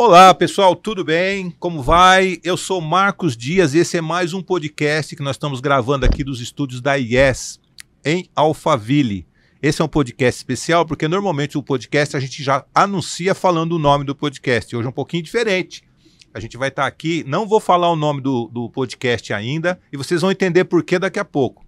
Olá, pessoal, tudo bem? Como vai? Eu sou Marcos Dias e esse é mais um podcast que nós estamos gravando aqui dos estúdios da IES, em Alphaville. Esse é um podcast especial porque normalmente o podcast a gente já anuncia falando o nome do podcast. Hoje é um pouquinho diferente. A gente vai estar aqui, não vou falar o nome do podcast ainda e vocês vão entender por que daqui a pouco.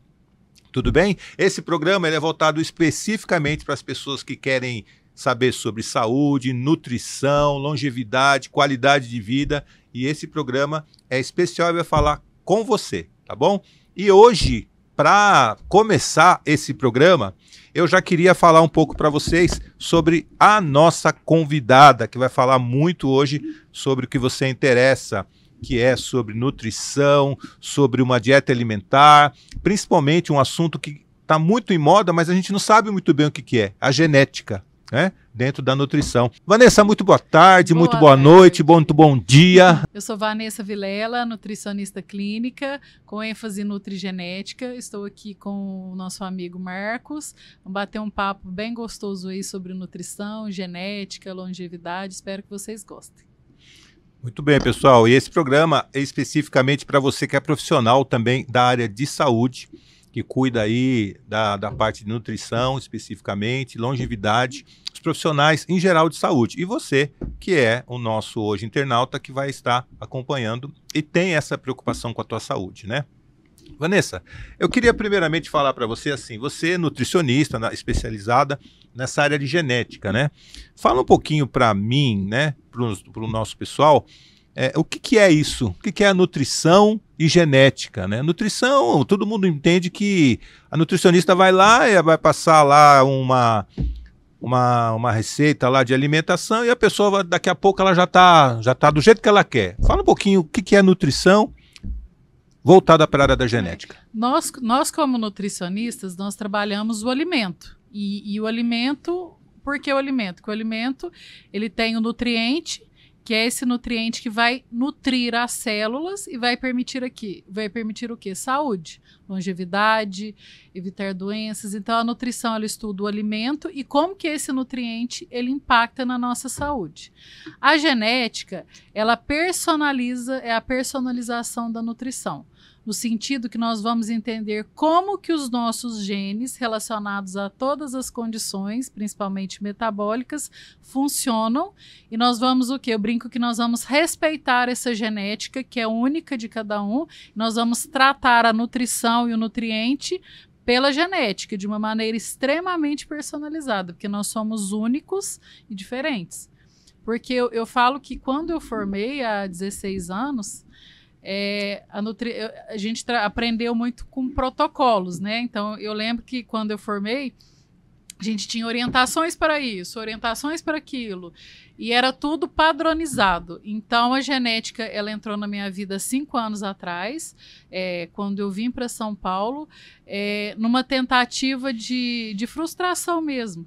Tudo bem? Esse programa ele é voltado especificamente para as pessoas que querem saber sobre saúde, nutrição, longevidade, qualidade de vida. E esse programa é especial e vai falar com você, tá bom? E hoje, para começar esse programa, eu já queria falar um pouco para vocês sobre a nossa convidada, que vai falar muito hoje sobre o que você interessa, que é sobre nutrição, sobre uma dieta alimentar, principalmente um assunto que está muito em moda, mas a gente não sabe muito bem o que é, a genética. Né? Dentro da nutrição. Vanessa, muito boa tarde, muito boa noite, muito bom dia. Eu sou Vanessa Vilela, nutricionista clínica, com ênfase em nutrigenética. Estou aqui com o nosso amigo Marcos. Vamos bater um papo bem gostoso aí sobre nutrição, genética, longevidade. Espero que vocês gostem. Muito bem, pessoal. E esse programa é especificamente para você que é profissional também da área de saúde, que cuida aí da parte de nutrição especificamente, longevidade, os profissionais em geral de saúde. E você, que é o nosso hoje internauta, que vai estar acompanhando e tem essa preocupação com a tua saúde, né? Vanessa, eu queria primeiramente falar para você assim, você é nutricionista especializada nessa área de genética, né? Fala um pouquinho para mim, né, para o nosso pessoal, o que é isso? O que é a nutrição e genética, né? Nutrição, todo mundo entende que a nutricionista vai lá e vai passar lá uma receita lá de alimentação e a pessoa daqui a pouco ela já tá do jeito que ela quer. Fala um pouquinho o que é nutrição voltada para a área da genética. Nós como nutricionistas, nós trabalhamos o alimento. E o alimento, por que o alimento? Porque o alimento, ele tem o nutriente, que é esse nutriente que vai nutrir as células e vai permitir o quê? Saúde, longevidade, evitar doenças. Então, a nutrição, ela estuda o alimento e como que esse nutriente, ele impacta na nossa saúde. A genética, ela personaliza, é a personalização da nutrição, no sentido que nós vamos entender como que os nossos genes relacionados a todas as condições, principalmente metabólicas, funcionam e nós vamos o quê? Eu brinco que nós vamos respeitar essa genética que é única de cada um, nós vamos tratar a nutrição e o nutriente pela genética, de uma maneira extremamente personalizada, porque nós somos únicos e diferentes. Porque eu falo que quando eu formei há 16 anos, a gente aprendeu muito com protocolos, né? Então, eu lembro que quando eu formei, a gente tinha orientações para isso, orientações para aquilo, e era tudo padronizado. Então, a genética, ela entrou na minha vida 5 anos atrás, quando eu vim para São Paulo, numa tentativa de frustração mesmo.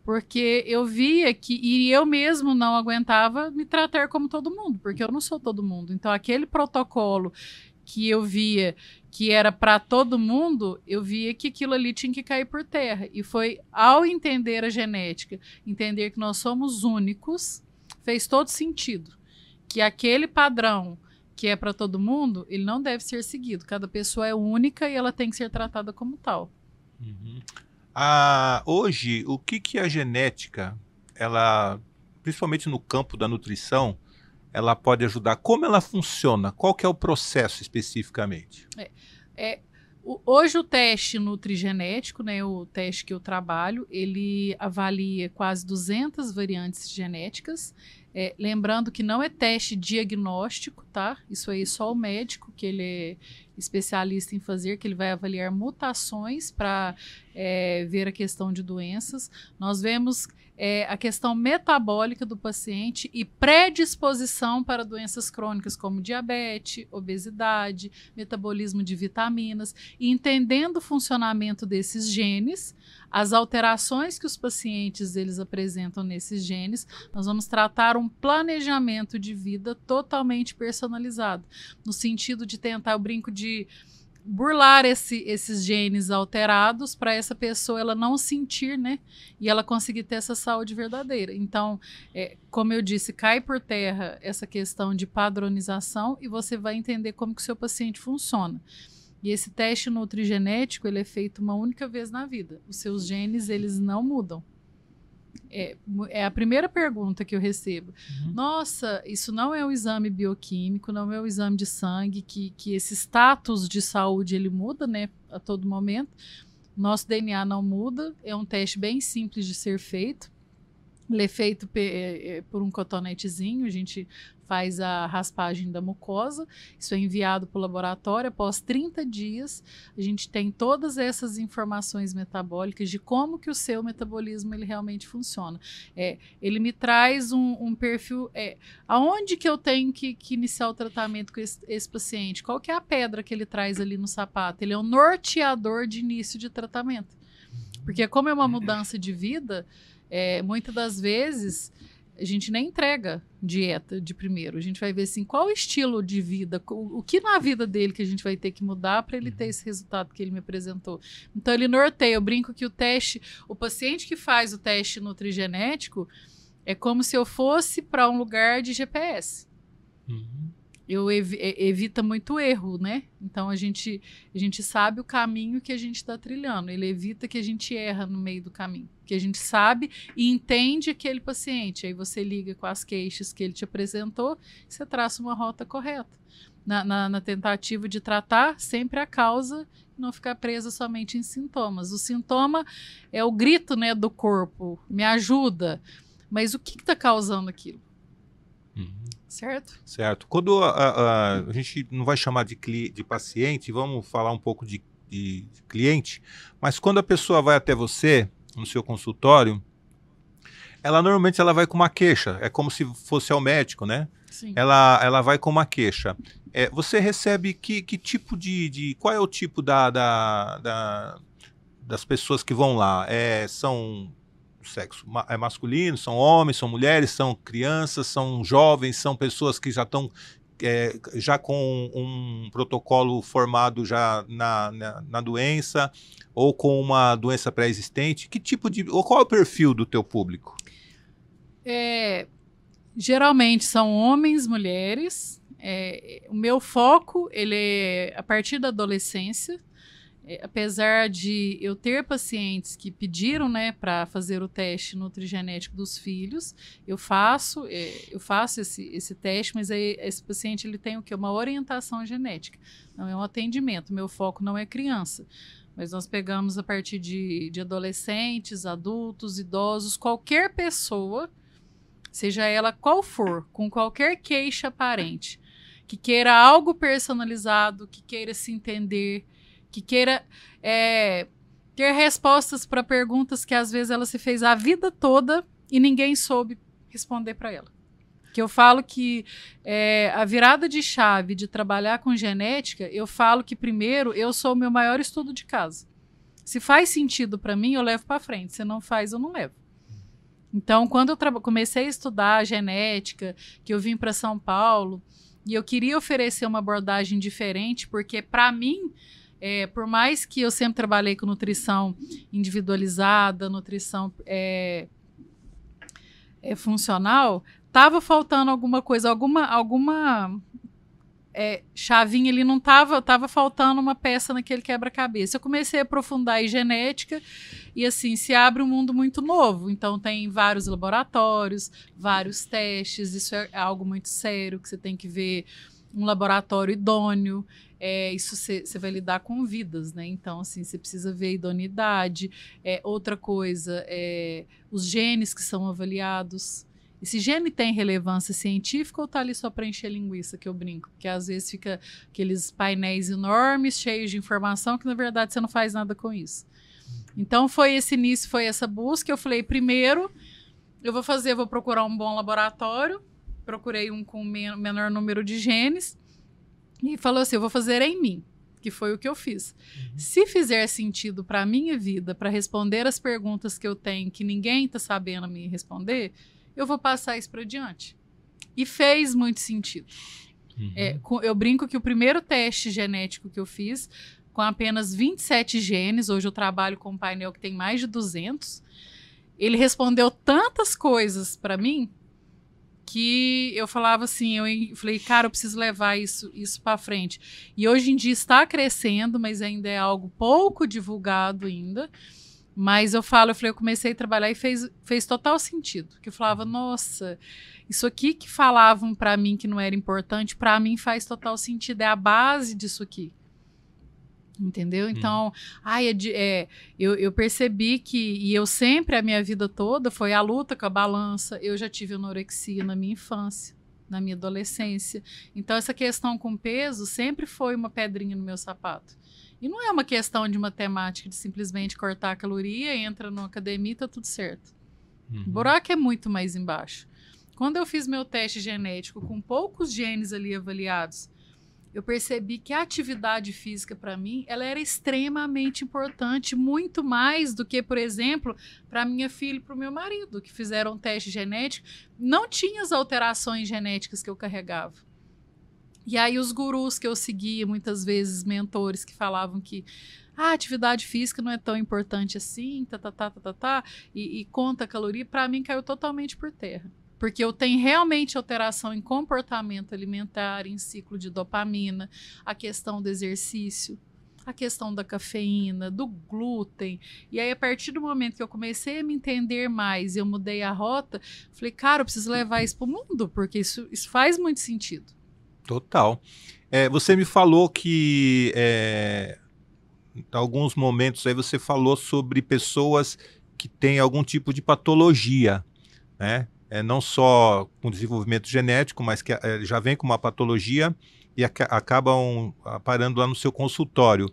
Porque eu via e eu mesmo não aguentava me tratar como todo mundo, porque eu não sou todo mundo. Então, aquele protocolo que eu via que era para todo mundo, eu via que aquilo ali tinha que cair por terra. E foi ao entender a genética, entender que nós somos únicos, fez todo sentido. Que aquele padrão que é para todo mundo, ele não deve ser seguido. Cada pessoa é única e ela tem que ser tratada como tal. Uhum. Hoje, o que a genética, ela, principalmente no campo da nutrição, ela pode ajudar? Como ela funciona? Qual que é o processo especificamente? Hoje o teste nutrigenético, né, o teste que eu trabalho, ele avalia quase 200 variantes genéticas. Lembrando que não é teste diagnóstico, tá? Isso aí só o médico, que ele é especialista em fazer, que ele vai avaliar mutações para ver a questão de doenças. Nós vemos a questão metabólica do paciente e predisposição para doenças crônicas como diabetes, obesidade, metabolismo de vitaminas, e entendendo o funcionamento desses genes, as alterações que os pacientes eles apresentam nesses genes, nós vamos tratar um planejamento de vida totalmente personalizado, no sentido de tentar, eu brinco de burlar esses genes alterados para essa pessoa ela não sentir, né? E ela conseguir ter essa saúde verdadeira. Então, como eu disse, cai por terra essa questão de padronização e você vai entender como que o seu paciente funciona. E esse teste nutrigenético, ele é feito uma única vez na vida. Os seus genes, eles não mudam. É a primeira pergunta que eu recebo. Nossa, isso não é um exame bioquímico, não é um exame de sangue, que esse status de saúde ele muda, né, a todo momento. Nosso DNA não muda, é um teste bem simples de ser feito. Ele é feito por um cotonetezinho, a gente faz a raspagem da mucosa, isso é enviado para o laboratório. Após 30 dias, a gente tem todas essas informações metabólicas de como que o seu metabolismo ele realmente funciona. Ele me traz um perfil, aonde que eu tenho que iniciar o tratamento com esse paciente, qual que é a pedra que ele traz ali no sapato, ele é um norteador de início de tratamento. Porque como é uma mudança de vida, muitas das vezes a gente nem entrega dieta de primeiro. A gente vai ver assim, qual o estilo de vida, o que na vida dele que a gente vai ter que mudar para ele ter esse resultado que ele me apresentou. Então ele norteia. Eu brinco que o paciente que faz o teste nutrigenético é como se eu fosse para um lugar de GPS. Eu evita muito erro, né? Então a gente sabe o caminho que a gente está trilhando. Ele evita que a gente erra no meio do caminho. Que a gente sabe e entende aquele paciente. Aí você liga com as queixas que ele te apresentou, você traça uma rota correta. Na tentativa de tratar sempre a causa e não ficar presa somente em sintomas. O sintoma é o grito, né, do corpo. Me ajuda. Mas o que está causando aquilo? Certo? Certo. Quando a gente não vai chamar de paciente, vamos falar um pouco de cliente, mas quando a pessoa vai até você, no seu consultório, normalmente ela vai com uma queixa, é como se fosse ao médico, né? Sim. Ela vai com uma queixa. Você recebe que tipo qual é o tipo das pessoas que vão lá? São sexo masculino, são homens, são mulheres, são crianças, são jovens, são pessoas que já estão já com um protocolo formado já na doença ou com uma doença pré-existente? Ou qual é o perfil do teu público? Geralmente são homens, mulheres. O meu foco ele é a partir da adolescência. Apesar de eu ter pacientes que pediram, né, para fazer o teste nutrigenético dos filhos, eu faço esse teste, mas esse paciente ele tem o quê? Uma orientação genética, não é um atendimento. Meu foco não é criança, mas nós pegamos a partir de adolescentes, adultos, idosos, qualquer pessoa, seja ela qual for, com qualquer queixa aparente, que queira algo personalizado, que queira se entender, que queira ter respostas para perguntas que às vezes ela se fez a vida toda e ninguém soube responder para ela. Que eu falo que a virada de chave de trabalhar com genética, eu falo que primeiro eu sou o meu maior estudo de caso. Se faz sentido para mim, eu levo para frente. Se não faz, eu não levo. Então, quando eu comecei a estudar genética, que eu vim para São Paulo, e eu queria oferecer uma abordagem diferente, porque para mim, por mais que eu sempre trabalhei com nutrição individualizada, nutrição funcional, estava faltando alguma coisa, alguma chavinha ali, não estava faltando uma peça naquele quebra-cabeça. Eu comecei a aprofundar em genética e assim, se abre um mundo muito novo. Então tem vários laboratórios, vários testes, isso é algo muito sério, que você tem que ver um laboratório idôneo. Isso você vai lidar com vidas, né? Então, assim, você precisa ver a idoneidade. Outra coisa, os genes que são avaliados. Esse gene tem relevância científica ou tá ali só para encher linguiça, que eu brinco? Porque às vezes fica aqueles painéis enormes, cheios de informação, que na verdade você não faz nada com isso. Então foi esse início, foi essa busca. Eu falei, primeiro, eu vou procurar um bom laboratório. Procurei um com menor número de genes. E falou assim, eu vou fazer em mim, que foi o que eu fiz. Se fizer sentido para a minha vida, para responder as perguntas que eu tenho, que ninguém está sabendo me responder, eu vou passar isso para adiante. E fez muito sentido. Eu brinco que o primeiro teste genético que eu fiz com apenas 27 genes. Hoje eu trabalho com um painel que tem mais de 200. Ele respondeu tantas coisas para mim que eu falava assim, eu falei, cara, eu preciso levar isso para frente. E hoje em dia está crescendo, mas ainda é algo pouco divulgado ainda. Mas eu falei, eu comecei a trabalhar e fez total sentido. Que eu falava, nossa, isso aqui que falavam para mim que não era importante, para mim faz total sentido, é a base disso aqui. Entendeu? Então, eu percebi que, e eu sempre, a minha vida toda, foi a luta com a balança. Eu já tive anorexia na minha infância, na minha adolescência. Então, essa questão com peso sempre foi uma pedrinha no meu sapato. E não é uma questão de matemática, de simplesmente cortar a caloria, entra numa academia e tá tudo certo. O buraco é muito mais embaixo. Quando eu fiz meu teste genético com poucos genes ali avaliados, eu percebi que a atividade física, para mim, ela era extremamente importante, muito mais do que, por exemplo, para minha filha e para o meu marido, que fizeram um teste genético, não tinha as alterações genéticas que eu carregava. E aí os gurus que eu seguia, muitas vezes mentores que falavam que a atividade física não é tão importante assim, e conta a caloria, para mim caiu totalmente por terra. Porque eu tenho realmente alteração em comportamento alimentar, em ciclo de dopamina, a questão do exercício, a questão da cafeína, do glúten. E aí, a partir do momento que eu comecei a me entender mais e eu mudei a rota, falei, cara, eu preciso levar isso para o mundo, porque isso faz muito sentido. Total. Você me falou que em alguns momentos aí você falou sobre pessoas que têm algum tipo de patologia, né? Não só com desenvolvimento genético, mas que já vem com uma patologia e acabam parando lá no seu consultório.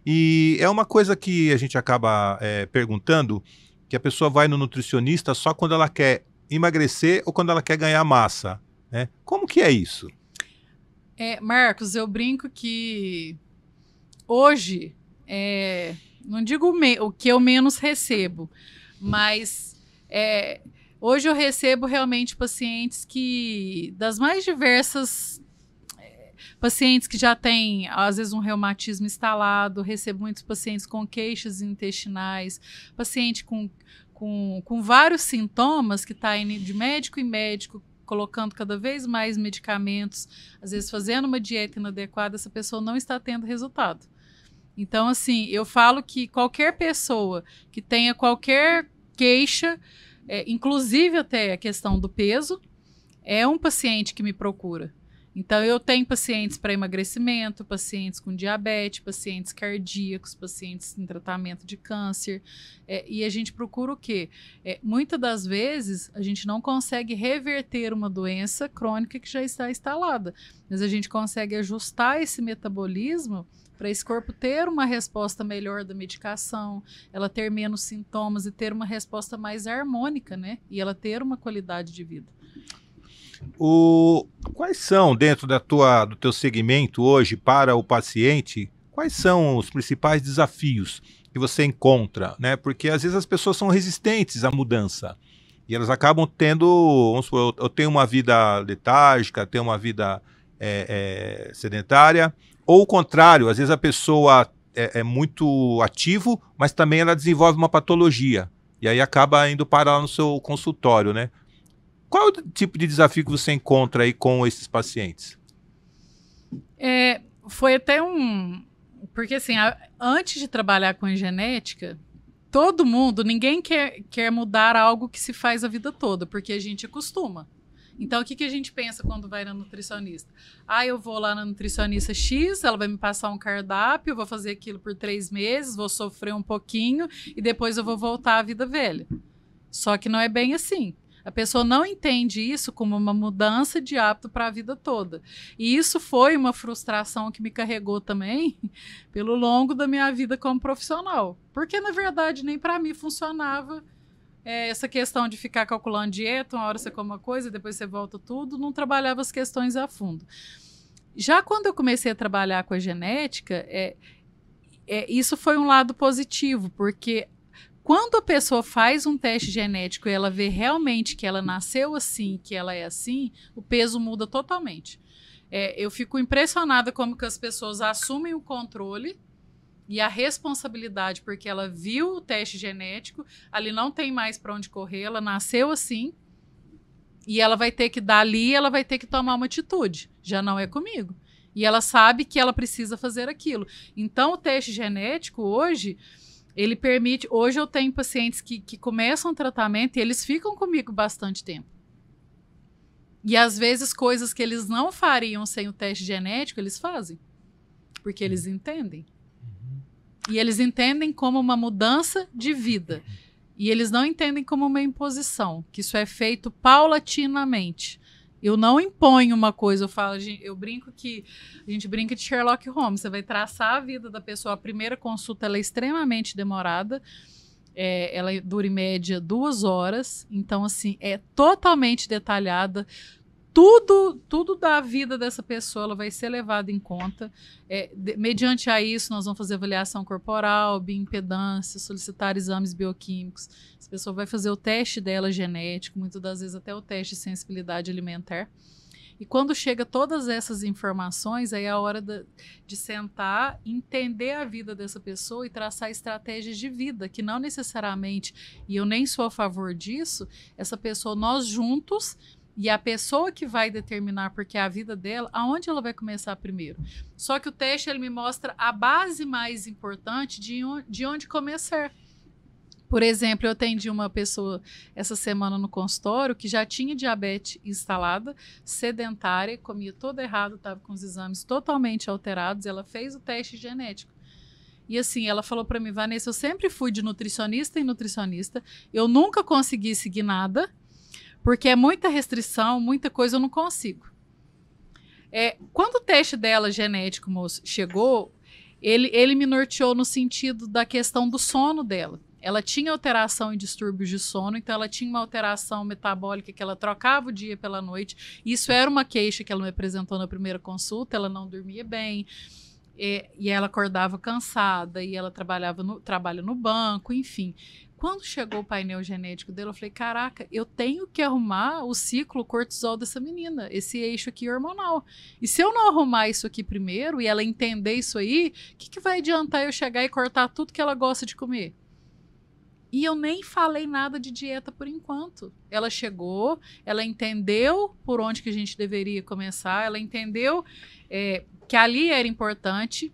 E é uma coisa que a gente acaba perguntando, que a pessoa vai no nutricionista só quando ela quer emagrecer ou quando ela quer ganhar massa, né? Como que é isso? Marcos, eu brinco que hoje, não digo o que eu menos recebo, mas hoje eu recebo realmente pacientes das mais diversas, pacientes que já têm, às vezes, um reumatismo instalado, recebo muitos pacientes com queixas intestinais, paciente com vários sintomas que está indo de médico em médico, colocando cada vez mais medicamentos, às vezes fazendo uma dieta inadequada, essa pessoa não está tendo resultado. Então, assim, eu falo que qualquer pessoa que tenha qualquer queixa, inclusive até a questão do peso, é um paciente que me procura. Então, eu tenho pacientes para emagrecimento, pacientes com diabetes, pacientes cardíacos, pacientes em tratamento de câncer. E a gente procura o quê? Muitas das vezes, a gente não consegue reverter uma doença crônica que já está instalada, mas a gente consegue ajustar esse metabolismo para esse corpo ter uma resposta melhor da medicação, ela ter menos sintomas e ter uma resposta mais harmônica, né? E ela ter uma qualidade de vida. Quais são, dentro do teu segmento hoje, para o paciente, quais são os principais desafios que você encontra, né? Porque às vezes as pessoas são resistentes à mudança e elas acabam tendo, vamos supor, eu tenho uma vida letárgica, tenho uma vida sedentária, ou o contrário, às vezes a pessoa é muito ativo, mas também ela desenvolve uma patologia e aí acaba indo parar no seu consultório, né? Qual é o tipo de desafio que você encontra aí com esses pacientes? Foi até porque assim, antes de trabalhar com a genética, ninguém quer mudar algo que se faz a vida toda, porque a gente acostuma. Então, o que a gente pensa quando vai na nutricionista? Eu vou lá na nutricionista X, ela vai me passar um cardápio, eu vou fazer aquilo por 3 meses, vou sofrer um pouquinho e depois eu vou voltar à vida velha. Só que não é bem assim. A pessoa não entende isso como uma mudança de hábito para a vida toda. E isso foi uma frustração que me carregou também pelo longo da minha vida como profissional. Porque, na verdade, nem para mim funcionava essa questão de ficar calculando dieta, uma hora você come uma coisa, depois você volta tudo, não trabalhava as questões a fundo. Já quando eu comecei a trabalhar com a genética, isso foi um lado positivo, porque quando a pessoa faz um teste genético e ela vê realmente que ela nasceu assim, que ela é assim, o peso muda totalmente. Eu fico impressionada como que as pessoas assumem o controle E a responsabilidade, porque ela viu o teste genético, ali não tem mais para onde correr, ela nasceu assim, e ela vai ter que dali, ela vai ter que tomar uma atitude. Já não é comigo. E ela sabe que ela precisa fazer aquilo. Então, o teste genético hoje, ele permite... Hoje eu tenho pacientes que começam o tratamento e eles ficam comigo bastante tempo. E às vezes coisas que eles não fariam sem o teste genético, eles fazem. Porque eles entendem. E eles entendem como uma mudança de vida. E eles não entendem como uma imposição, que isso é feito paulatinamente. Eu não imponho uma coisa, eu brinco que a gente brinca de Sherlock Holmes. Você vai traçar a vida da pessoa. A primeira consulta ela é extremamente demorada. Ela dura em média 2 horas. Então, assim, é totalmente detalhada. Tudo da vida dessa pessoa ela vai ser levado em conta. Mediante a isso, nós vamos fazer avaliação corporal, bioimpedância, solicitar exames bioquímicos. Essa pessoa vai fazer o teste dela genético, muitas das vezes até o teste de sensibilidade alimentar. E quando chega todas essas informações, aí é a hora de sentar, entender a vida dessa pessoa e traçar estratégias de vida, que não necessariamente, e eu nem sou a favor disso, essa pessoa, nós juntos... E a pessoa que vai determinar, porque é a vida dela, aonde ela vai começar primeiro. Só que o teste ele me mostra a base mais importante de onde começar. Por exemplo, eu atendi uma pessoa essa semana no consultório que já tinha diabetes instalada, sedentária, comia todo errado, estava com os exames totalmente alterados, ela fez o teste genético. E assim, ela falou para mim, Vanessa, eu sempre fui de nutricionista em nutricionista, eu nunca consegui seguir nada, porque é muita restrição, muita coisa eu não consigo. Quando o teste dela genético, moço, chegou, ele me norteou no sentido da questão do sono dela. Ela tinha alteração em distúrbios de sono, então ela tinha uma alteração metabólica que ela trocava o dia pela noite. Isso era uma queixa que ela me apresentou na primeira consulta, ela não dormia bem, e ela acordava cansada, e ela trabalha no banco, enfim. Quando chegou o painel genético dele, eu falei, caraca, eu tenho que arrumar o ciclo cortisol dessa menina, esse eixo aqui hormonal. E se eu não arrumar isso aqui primeiro, e ela entender isso aí, o que vai adiantar eu chegar e cortar tudo que ela gosta de comer? E eu nem falei nada de dieta por enquanto. Ela chegou, ela entendeu por onde que a gente deveria começar, ela entendeu que ali era importante.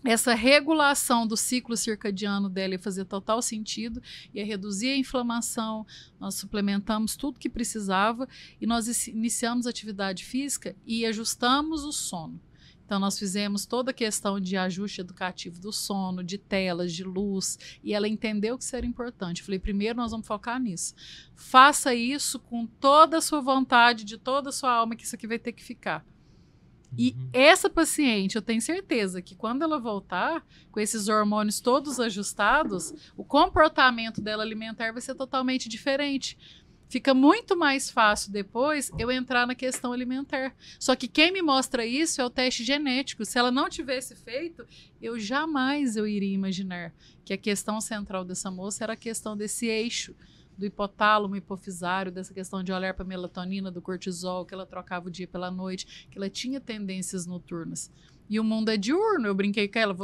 Essa regulação do ciclo circadiano dela ia fazer total sentido, ia reduzir a inflamação, nós suplementamos tudo que precisava e nós iniciamos atividade física e ajustamos o sono. Então, nós fizemos toda a questão de ajuste educativo do sono, de telas, de luz, e ela entendeu que isso era importante. Eu falei, primeiro nós vamos focar nisso. Faça isso com toda a sua vontade, de toda a sua alma, que isso aqui vai ter que ficar. E essa paciente, eu tenho certeza que quando ela voltar, com esses hormônios todos ajustados, o comportamento dela alimentar vai ser totalmente diferente. Fica muito mais fácil depois eu entrar na questão alimentar. Só que quem me mostra isso é o teste genético. Se ela não tivesse feito, eu jamais iria imaginar que a questão central dessa moça era a questão desse eixo, do hipotálamo, hipofisário, dessa questão de olhar para a melatonina, do cortisol, que ela trocava o dia pela noite, que ela tinha tendências noturnas. E o mundo é diurno. Eu brinquei com ela,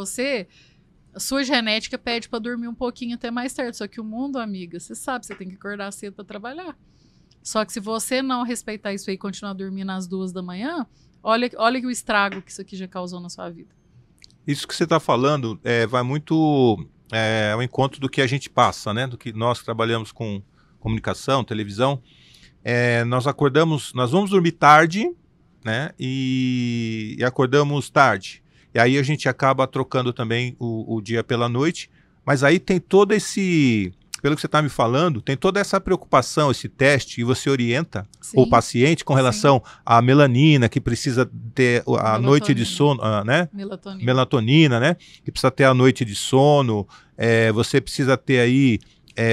a sua genética pede para dormir um pouquinho até mais tarde, só que o mundo, amiga, você sabe, você tem que acordar cedo para trabalhar. Só que se você não respeitar isso aí e continuar dormindo às 2 da manhã, olha o estrago que isso aqui já causou na sua vida. Isso que você está falando vai muito ao encontro do que a gente passa, né? Do que nós trabalhamos com comunicação, televisão. Nós vamos dormir tarde, né? E acordamos tarde. E aí a gente acaba trocando também o dia pela noite. Mas aí tem todo esse... Pelo que você está me falando, tem toda essa preocupação, esse teste, e você orienta o paciente com relação à melanina, que precisa ter a noite de sono, né? Melatonina, né? Que precisa ter a noite de sono, você precisa ter aí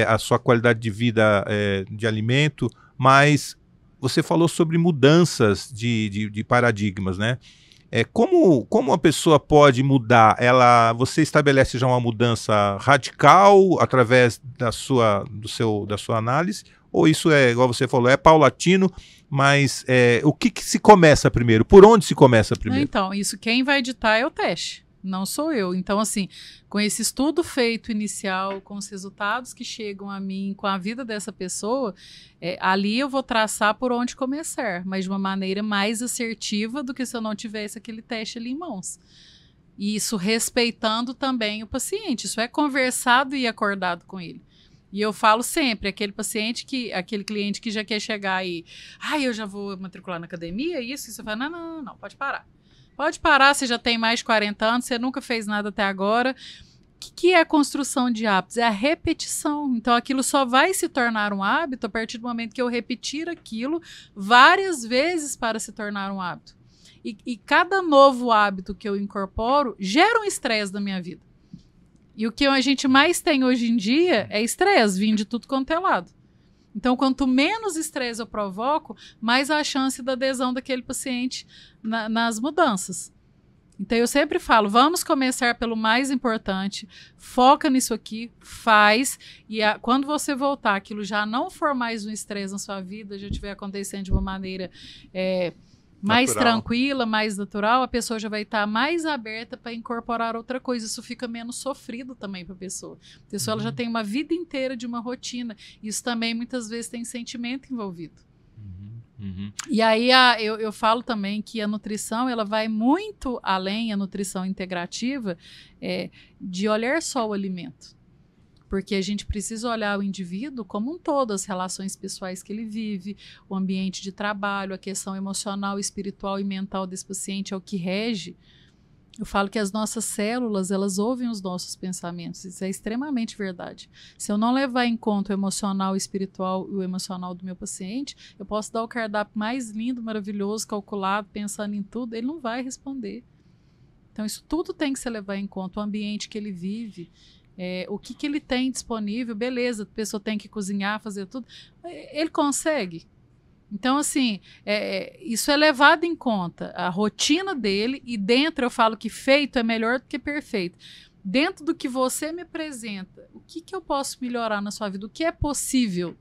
a sua qualidade de vida de alimento, mas você falou sobre mudanças de paradigmas, né? Como a pessoa pode mudar? Você estabelece já uma mudança radical através da sua análise? Ou isso igual você falou, é paulatino, mas o que se começa primeiro? Por onde se começa primeiro? Então, isso quem vai editar é o teste. Não sou eu. Então, assim, com esse estudo feito inicial, com os resultados que chegam a mim, com a vida dessa pessoa, ali eu vou traçar por onde começar, mas de uma maneira mais assertiva do que se eu não tivesse aquele teste ali em mãos. E isso respeitando também o paciente. Isso é conversado e acordado com ele. E eu falo sempre, aquele cliente que já quer chegar aí, eu já vou matricular na academia, isso, você fala, não, pode parar. Pode parar, você já tem mais de 40 anos, você nunca fez nada até agora. O que é a construção de hábitos? É a repetição. Então, aquilo só vai se tornar um hábito a partir do momento que eu repetir aquilo várias vezes para se tornar um hábito. E cada novo hábito que eu incorporo gera um estresse na minha vida. E o que a gente mais tem hoje em dia é estresse, vindo de tudo quanto é lado. Então, quanto menos estresse eu provoco, mais a chance da adesão daquele paciente nas mudanças. Então, eu sempre falo, vamos começar pelo mais importante, foca nisso aqui, faz, e quando você voltar, aquilo já não for mais um estresse na sua vida, já estiver acontecendo de uma maneira mais tranquila, mais natural, a pessoa já vai estar mais aberta para incorporar outra coisa. Isso fica menos sofrido também para a pessoa. A pessoa ela já tem uma vida inteira de uma rotina. Isso também muitas vezes tem sentimento envolvido. E aí eu falo também que a nutrição ela vai muito além, a nutrição integrativa, de olhar só o alimento. Porque a gente precisa olhar o indivíduo como um todo, as relações pessoais que ele vive, o ambiente de trabalho, a questão emocional, espiritual e mental desse paciente é o que rege. Eu falo que as nossas células, elas ouvem os nossos pensamentos. Isso é extremamente verdade. Se eu não levar em conta o emocional, o espiritual e o emocional do meu paciente, eu posso dar o cardápio mais lindo, maravilhoso, calculado, pensando em tudo, ele não vai responder. Então, isso tudo tem que se levar em conta, o ambiente que ele vive, o que ele tem disponível, beleza, a pessoa tem que cozinhar, fazer tudo, ele consegue. Então, assim, isso é levado em conta, a rotina dele, e dentro eu falo que feito é melhor do que perfeito. Dentro do que você me apresenta, o que eu posso melhorar na sua vida, o que é possível,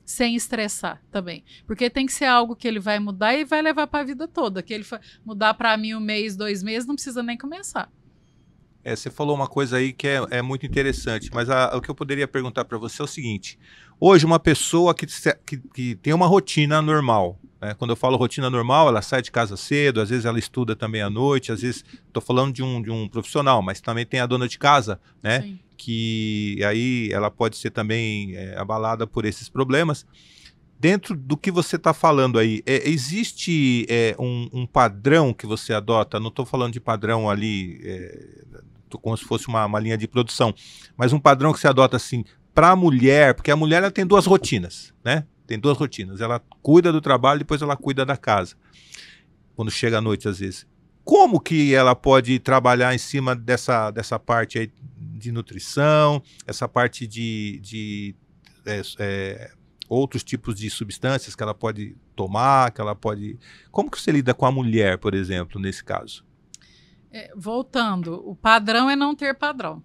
sem estressar também. Porque tem que ser algo que ele vai mudar e vai levar para a vida toda. Que ele mudar para mim 1 mês, 2 meses, não precisa nem começar. Você falou uma coisa aí que é muito interessante, mas o que eu poderia perguntar para você é o seguinte: hoje uma pessoa que tem uma rotina normal, né? Quando eu falo rotina normal, ela sai de casa cedo, às vezes ela estuda também à noite, às vezes estou falando de um profissional, mas também tem a dona de casa, né? Sim. Que aí ela pode ser também abalada por esses problemas. Dentro do que você está falando aí, existe um padrão que você adota? Não estou falando de padrão ali, como se fosse uma linha de produção, mas um padrão que você adota assim para a mulher, porque a mulher ela tem 2 rotinas, né? Tem 2 rotinas. Ela cuida do trabalho, depois ela cuida da casa. Quando chega à noite, às vezes. Como que ela pode trabalhar em cima dessa parte aí de nutrição, essa parte de outros tipos de substâncias que ela pode tomar, que ela pode... Como que você lida com a mulher, por exemplo, nesse caso? Voltando, o padrão é não ter padrão.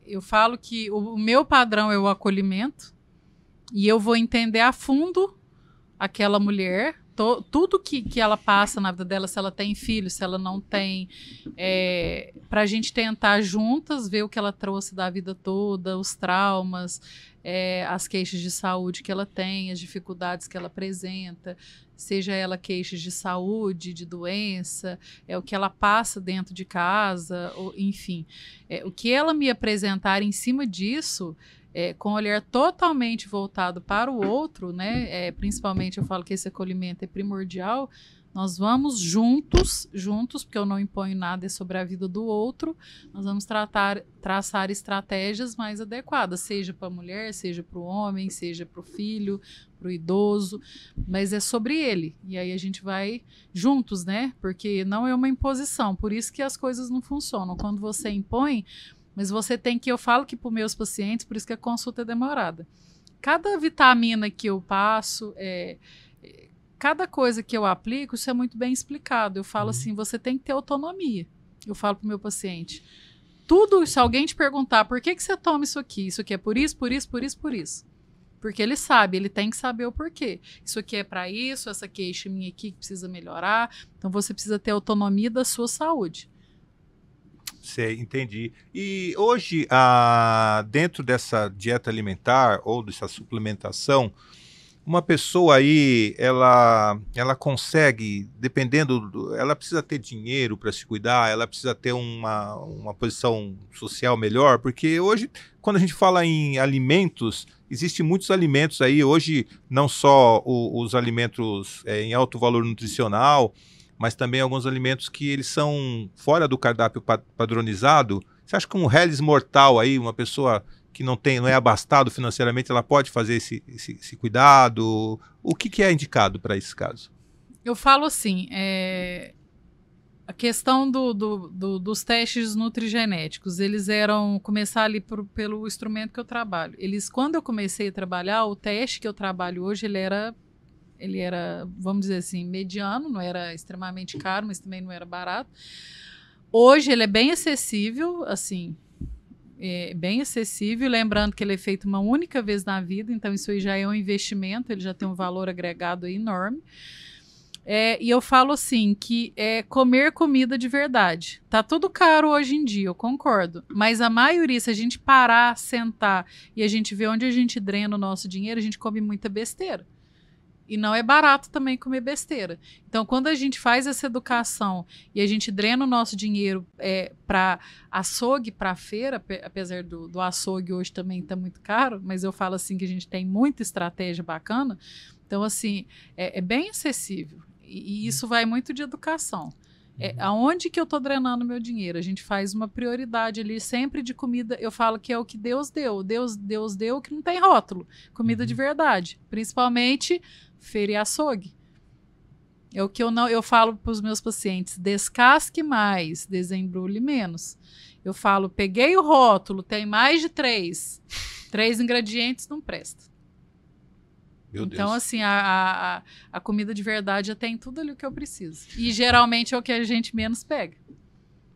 Eu falo que o meu padrão é o acolhimento, e eu vou entender a fundo aquela mulher, tudo que ela passa na vida dela, se ela tem filho, se ela não tem, para a gente tentar juntas ver o que ela trouxe da vida toda, os traumas, as queixas de saúde que ela tem, as dificuldades que ela apresenta, seja ela queixas de saúde, de doença, o que ela passa dentro de casa, enfim. O que ela me apresentar em cima disso, com um olhar totalmente voltado para o outro, né? Principalmente eu falo que esse acolhimento é primordial. Nós vamos juntos, porque eu não imponho nada sobre a vida do outro, nós vamos traçar estratégias mais adequadas, seja para a mulher, seja para o homem, seja para o filho, para o idoso, mas é sobre ele. E aí a gente vai juntos, né? Porque não é uma imposição, por isso que as coisas não funcionam. Quando você impõe, mas você tem que, eu falo que para os meus pacientes, por isso que a consulta é demorada. Cada vitamina que eu passo, cada coisa que eu aplico, isso é muito bem explicado. Eu falo assim, você tem que ter autonomia. Eu falo para o meu paciente. Tudo, se alguém te perguntar, por que você toma isso aqui? Isso aqui é por isso, por isso, por isso, por isso. Porque ele sabe, ele tem que saber o porquê. Isso aqui é para isso, essa queixa minha aqui que precisa melhorar. Então, você precisa ter autonomia da sua saúde. Sei, entendi. E hoje, dentro dessa dieta alimentar ou dessa suplementação, uma pessoa aí, ela consegue, ela precisa ter dinheiro para se cuidar, ela precisa ter uma posição social melhor, porque hoje, quando a gente fala em alimentos, existem muitos alimentos aí, hoje, não só os alimentos em alto valor nutricional, mas também alguns alimentos que eles são fora do cardápio padronizado. Você acha que um Hellis mortal aí, uma pessoa que não é abastado financeiramente, ela pode fazer esse cuidado? O que é indicado para esse caso? Eu falo assim, a questão dos testes nutrigenéticos, eles começar ali pelo instrumento que eu trabalho. Quando eu comecei a trabalhar, o teste que eu trabalho hoje, ele era, vamos dizer assim, mediano, não era extremamente caro, mas também não era barato. Hoje ele é bem acessível, assim, bem acessível, lembrando que ele é feito uma única vez na vida, então isso aí já é um investimento, ele já tem um valor agregado aí enorme. E eu falo assim, que comer comida de verdade. Tá tudo caro hoje em dia, eu concordo. Mas a maioria, se a gente parar, sentar e a gente ver onde a gente drena o nosso dinheiro, a gente come muita besteira. E não é barato também comer besteira. Então, quando a gente faz essa educação e a gente drena o nosso dinheiro para açougue, para feira, apesar do açougue hoje também está muito caro, mas eu falo assim que a gente tem muita estratégia bacana. Então, assim, é bem acessível. E isso vai muito de educação. Aonde que eu estou drenando meu dinheiro? A gente faz uma prioridade ali sempre de comida. Eu falo que é o que Deus deu. Deus deu que não tem rótulo. Comida de verdade. Principalmente feira e açougue. É o que eu falo para os meus pacientes. Descasque mais, desembrulhe menos. Eu falo, peguei o rótulo, tem mais de 3 ingredientes, não presta. Meu então, Deus. assim, a comida de verdade já tem tudo ali o que eu preciso. E geralmente é o que a gente menos pega.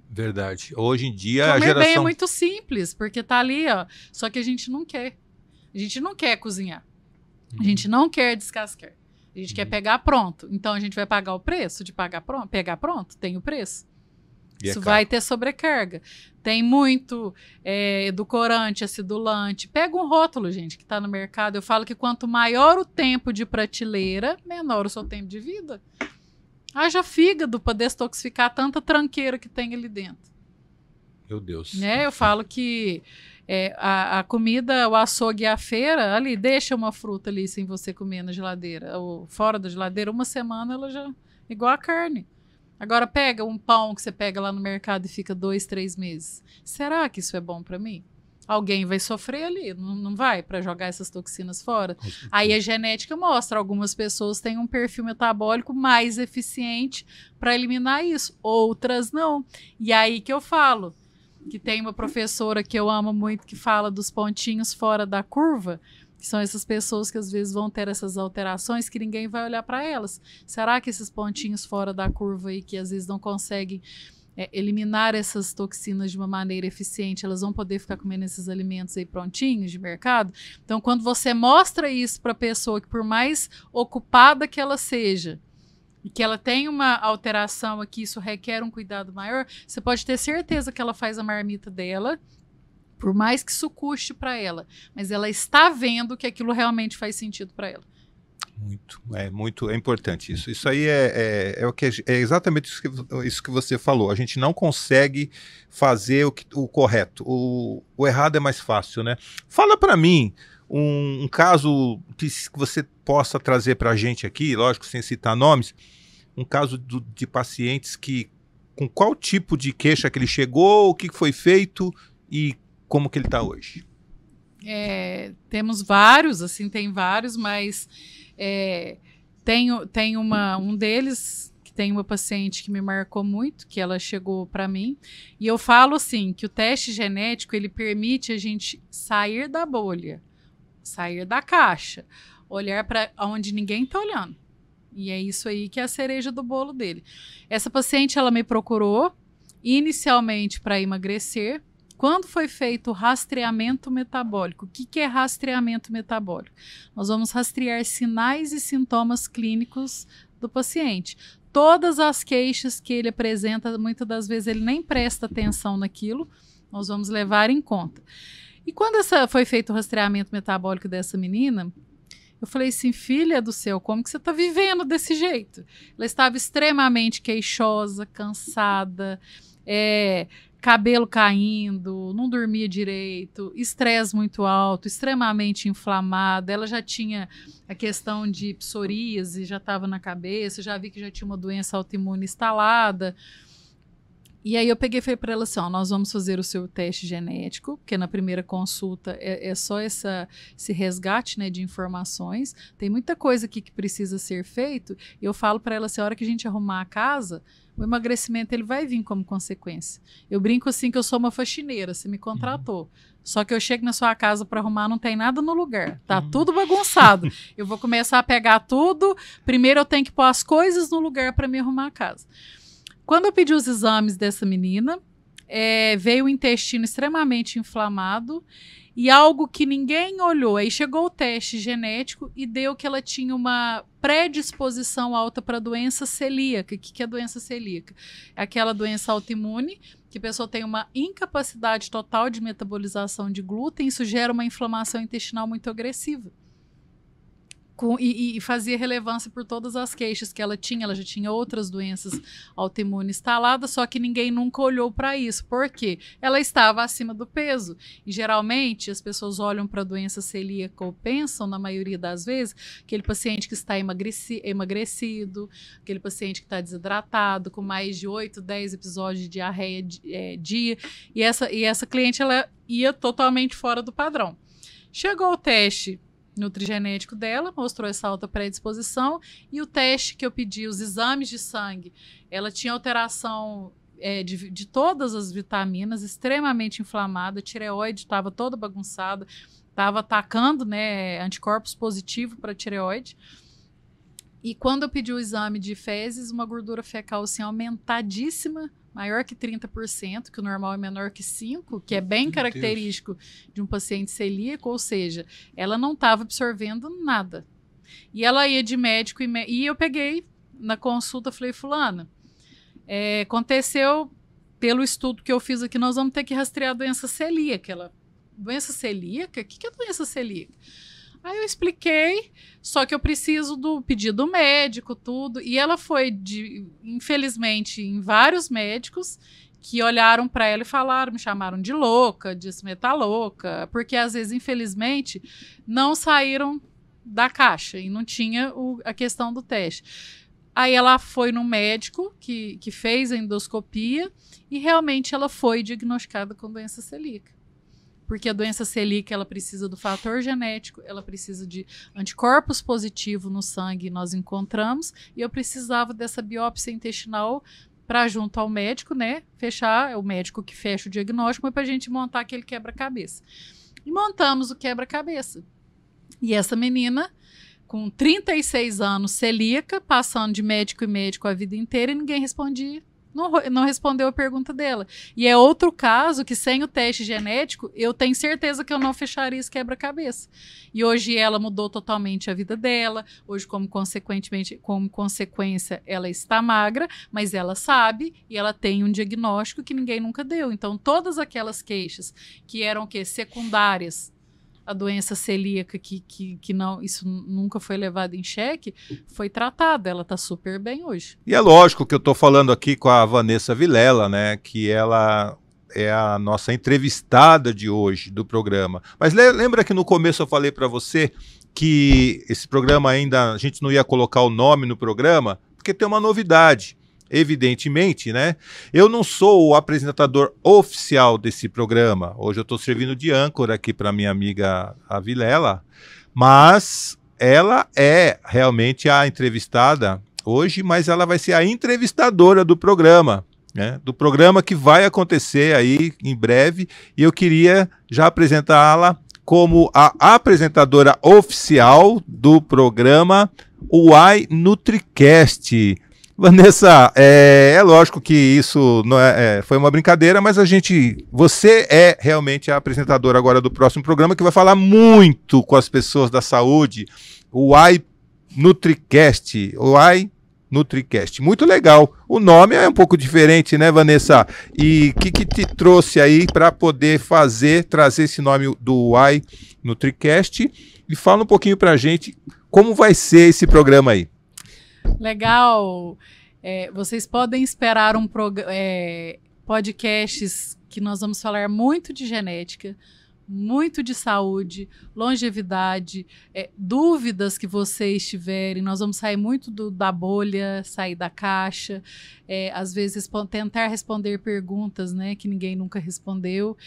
Verdade. Hoje em dia Comer bem é muito simples, porque tá ali, ó. Só que a gente não quer. A gente não quer cozinhar. A gente não quer descascar. A gente quer pegar pronto. Então a gente vai pagar o preço de pegar pronto? Tem o preço. Isso vai ter sobrecarga. Tem muito edulcorante, acidulante. Pega um rótulo, gente, que está no mercado. Eu falo que quanto maior o tempo de prateleira, menor o seu tempo de vida. Haja fígado para detoxificar tanta tranqueira que tem ali dentro. Meu Deus. Eu falo que a comida, o açougue e a feira, ali, deixa uma fruta ali sem você comer na geladeira, ou fora da geladeira, uma semana ela já... Igual a carne. Agora pega um pão que você pega lá no mercado e fica 2, 3 meses. Será que isso é bom para mim? Alguém vai sofrer ali, não vai, para jogar essas toxinas fora. Aí a genética mostra, algumas pessoas têm um perfil metabólico mais eficiente para eliminar isso, outras não. E aí que eu falo, que tem uma professora que eu amo muito que fala dos pontinhos fora da curva, que são essas pessoas que às vezes vão ter essas alterações que ninguém vai olhar para elas. Será que esses pontinhos fora da curva aí, que às vezes não conseguem eliminar essas toxinas de uma maneira eficiente, elas vão poder ficar comendo esses alimentos aí prontinhos de mercado? Então, quando você mostra isso para a pessoa, que por mais ocupada que ela seja, e que ela tem uma alteração aqui, isso requer um cuidado maior, você pode ter certeza que ela faz a marmita dela, por mais que isso custe para ela, mas ela está vendo que aquilo realmente faz sentido para ela. É importante isso. Isso aí é exatamente isso que você falou. A gente não consegue fazer o correto. O errado é mais fácil, né? Fala para mim um caso que você possa trazer para a gente aqui, lógico, sem citar nomes, um caso de pacientes com qual tipo de queixa que ele chegou, o que foi feito e como que ele está hoje. Temos vários, assim, tem vários, mas tem um deles que tem uma paciente que me marcou muito, que ela chegou para mim, e eu falo assim, que o teste genético, ele permite a gente sair da bolha, sair da caixa, olhar para onde ninguém está olhando. E é isso aí que é a cereja do bolo dele. Essa paciente, ela me procurou inicialmente para emagrecer. Quando foi feito o rastreamento metabólico, o que é rastreamento metabólico? Nós vamos rastrear sinais e sintomas clínicos do paciente. todas as queixas que ele apresenta, muitas das vezes ele nem presta atenção naquilo, nós vamos levar em conta. E quando foi feito o rastreamento metabólico dessa menina, eu falei assim, filha do céu, como que você está vivendo desse jeito? Ela estava extremamente queixosa, cansada, cabelo caindo, não dormia direito, estresse muito alto, extremamente inflamada. Ela já tinha a questão de psoríase, já estava na cabeça, já vi que já tinha uma doença autoimune instalada. E aí eu peguei e falei para ela assim, ó, nós vamos fazer o seu teste genético, porque na primeira consulta é só esse resgate, né, de informações. Tem muita coisa aqui que precisa ser feito. E eu falo para ela assim, a hora que a gente arrumar a casa, o emagrecimento ele vai vir como consequência. Eu brinco assim que eu sou uma faxineira, você me contratou. Só que eu chego na sua casa para arrumar, não tem nada no lugar. Tá tudo bagunçado. Eu vou começar a pegar tudo. Primeiro eu tenho que pôr as coisas no lugar para me arrumar a casa. Quando eu pedi os exames dessa menina, veio o intestino extremamente inflamado e algo que ninguém olhou. Aí chegou o teste genético e deu que ela tinha uma predisposição alta para doença celíaca. O que é doença celíaca? É aquela doença autoimune que a pessoa tem uma incapacidade total de metabolização de glúten e isso gera uma inflamação intestinal muito agressiva. E fazia relevância por todas as queixas que ela já tinha outras doenças autoimunes instaladas, só que ninguém nunca olhou para isso. Por quê? Ela estava acima do peso. E geralmente as pessoas olham para a doença celíaca ou pensam, na maioria das vezes, aquele paciente que está emagrecido, aquele paciente que está desidratado, com mais de 8, 10 episódios de diarreia dia. E essa cliente ela ia totalmente fora do padrão. Chegou o teste nutrigenético dela, mostrou essa alta predisposição e o teste que eu pedi, os exames de sangue, ela tinha alteração de todas as vitaminas, extremamente inflamada, a tireoide estava toda bagunçada, estava atacando, né, anticorpos positivos para a tireoide. E quando eu pedi o exame de fezes, uma gordura fecal assim, aumentadíssima, maior que 30%, que o normal é menor que 5%, que é bem característico de um paciente celíaco, ou seja, ela não estava absorvendo nada. E ela ia de médico, e eu peguei na consulta, falei, fulana, aconteceu pelo estudo que eu fiz aqui, nós vamos ter que rastrear a doença celíaca. Doença celíaca? O que é doença celíaca? Aí eu expliquei, só que eu preciso do pedido médico, tudo. E ela foi, infelizmente, em vários médicos que olharam para ela e falaram, me chamaram de louca, disse que tá louca, porque às vezes, infelizmente, não saíram da caixa e não tinha a questão do teste. Aí ela foi no médico que fez a endoscopia e realmente ela foi diagnosticada com doença celíaca. Porque a doença celíaca, ela precisa do fator genético, ela precisa de anticorpos positivos no sangue, nós encontramos, e eu precisava dessa biópsia intestinal para, junto ao médico, né, fechar, é o médico que fecha o diagnóstico, mas para a gente montar aquele quebra-cabeça. E montamos o quebra-cabeça. E essa menina, com 36 anos, celíaca, passando de médico em médico a vida inteira, e ninguém respondia. Não respondeu a pergunta dela. E é outro caso que, sem o teste genético, eu tenho certeza que eu não fecharia esse quebra-cabeça. E hoje ela mudou totalmente a vida dela. Hoje, como consequência, ela está magra, mas ela sabe e ela tem um diagnóstico que ninguém nunca deu. Então, todas aquelas queixas que eram secundárias, a doença celíaca, que não, isso nunca foi levado em xeque, foi tratada, ela está super bem hoje. E é lógico que eu estou falando aqui com a Vanessa Vilela, né, que ela é a nossa entrevistada de hoje do programa. Mas lembra que no começo eu falei para você que esse programa ainda, a gente não ia colocar o nome no programa, porque tem uma novidade. Evidentemente, né? Eu não sou o apresentador oficial desse programa. Hoje eu estou servindo de âncora aqui para minha amiga a Vilela, mas ela é realmente a entrevistada hoje, mas ela vai ser a entrevistadora do programa, né? Do programa que vai acontecer aí em breve, e eu queria já apresentá-la como a apresentadora oficial do programa Uai NutriCast. Vanessa, é lógico que isso não foi uma brincadeira, mas você é realmente a apresentadora agora do próximo programa, que vai falar muito com as pessoas da saúde, o Uai NutriCast. Uai NutriCast. Muito legal. O nome é um pouco diferente, né, Vanessa? E o que te trouxe aí para poder trazer esse nome do Why NutriCast? E fala um pouquinho para a gente como vai ser esse programa aí. Legal. Vocês podem esperar podcasts que nós vamos falar muito de genética, muito de saúde, longevidade, dúvidas que vocês tiverem. Nós vamos sair muito da bolha, sair da caixa, às vezes tentar responder perguntas, né, que ninguém nunca respondeu.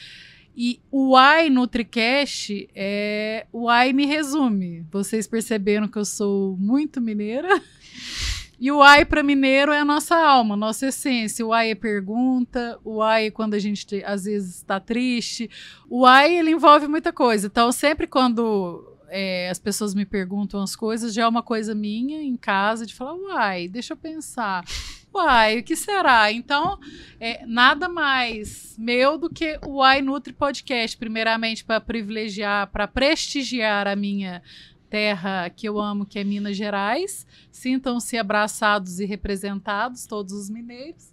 E o Why NutriCast o Why me resume. Vocês perceberam que eu sou muito mineira? E o Why para mineiro é a nossa alma, nossa essência. O Why é pergunta, o Why é quando a gente às vezes está triste. O Why, ele envolve muita coisa. Então, sempre quando as pessoas me perguntam as coisas, já é uma coisa minha em casa, de falar, Why, deixa eu pensar. Why, o que será? Então, nada mais meu do que o Why Nutri Podcast. Primeiramente, para prestigiar a minha terra que eu amo, que é Minas Gerais. Sintam-se abraçados e representados, todos os mineiros.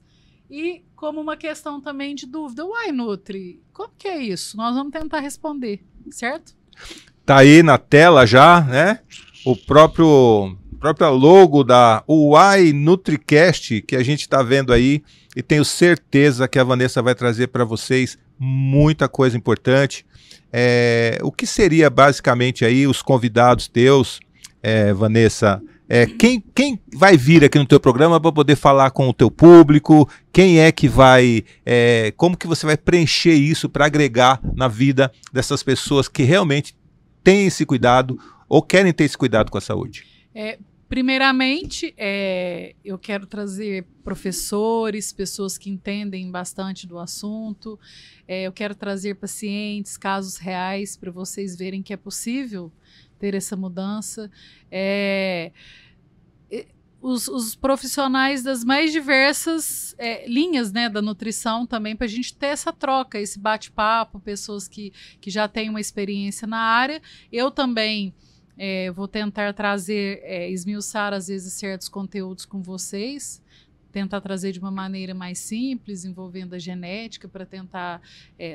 E como uma questão também de dúvida, Why Nutri? Como que é isso? Nós vamos tentar responder, certo? Tá aí na tela já, né? O próprio logo da Why NutriCast que a gente está vendo aí, e tenho certeza que a Vanessa vai trazer para vocês muita coisa importante. O que seria basicamente aí os convidados teus, Vanessa? Quem vai vir aqui no teu programa para poder falar com o teu público? Quem é que vai... como que você vai preencher isso para agregar na vida dessas pessoas que realmente têm esse cuidado ou querem ter esse cuidado com a saúde? Primeiramente, eu quero trazer professores, pessoas que entendem bastante do assunto. Eu quero trazer pacientes, casos reais, para vocês verem que é possível ter essa mudança. Os profissionais das mais diversas linhas, né, da nutrição também, para a gente ter essa troca, esse bate-papo, pessoas que já têm uma experiência na área. Eu também... vou tentar trazer, esmiuçar às vezes certos conteúdos com vocês, tentar trazer de uma maneira mais simples, envolvendo a genética, para tentar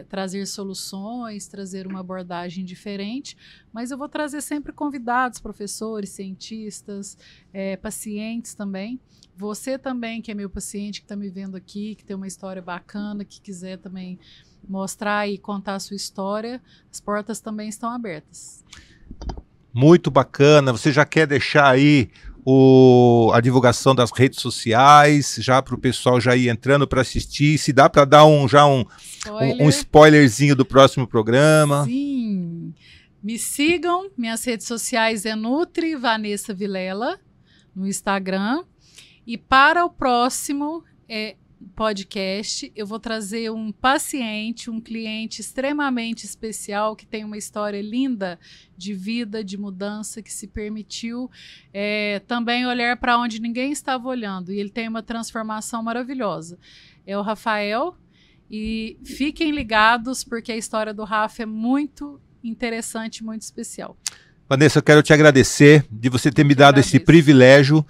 trazer soluções, trazer uma abordagem diferente, mas eu vou trazer sempre convidados, professores, cientistas, pacientes também. Você também, que é meu paciente, que está me vendo aqui, que tem uma história bacana, que quiser também mostrar e contar a sua história, as portas também estão abertas. Muito bacana. Você já quer deixar aí a divulgação das redes sociais, já para o pessoal já ir entrando para assistir? Se dá para dar um spoilerzinho do próximo programa? Sim. Me sigam. Minhas redes sociais Nutri Vanessa Vilela no Instagram. E para o próximo podcast, eu vou trazer um paciente, um cliente extremamente especial, que tem uma história linda de vida, de mudança, que se permitiu também olhar para onde ninguém estava olhando, e ele tem uma transformação maravilhosa. É o Rafael, e fiquem ligados, porque a história do Rafa é muito interessante, muito especial. Vanessa, eu quero te agradecer de você ter me dado esse privilégio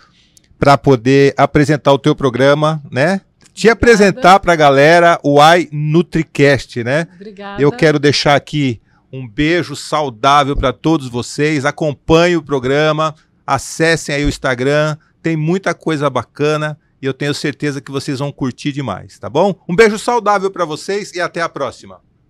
para poder apresentar o teu programa, né? Te apresentar para a galera o Why NutriCast, né? Obrigada. Eu quero deixar aqui um beijo saudável para todos vocês. Acompanhem o programa, acessem aí o Instagram, tem muita coisa bacana e eu tenho certeza que vocês vão curtir demais, tá bom? Um beijo saudável para vocês e até a próxima.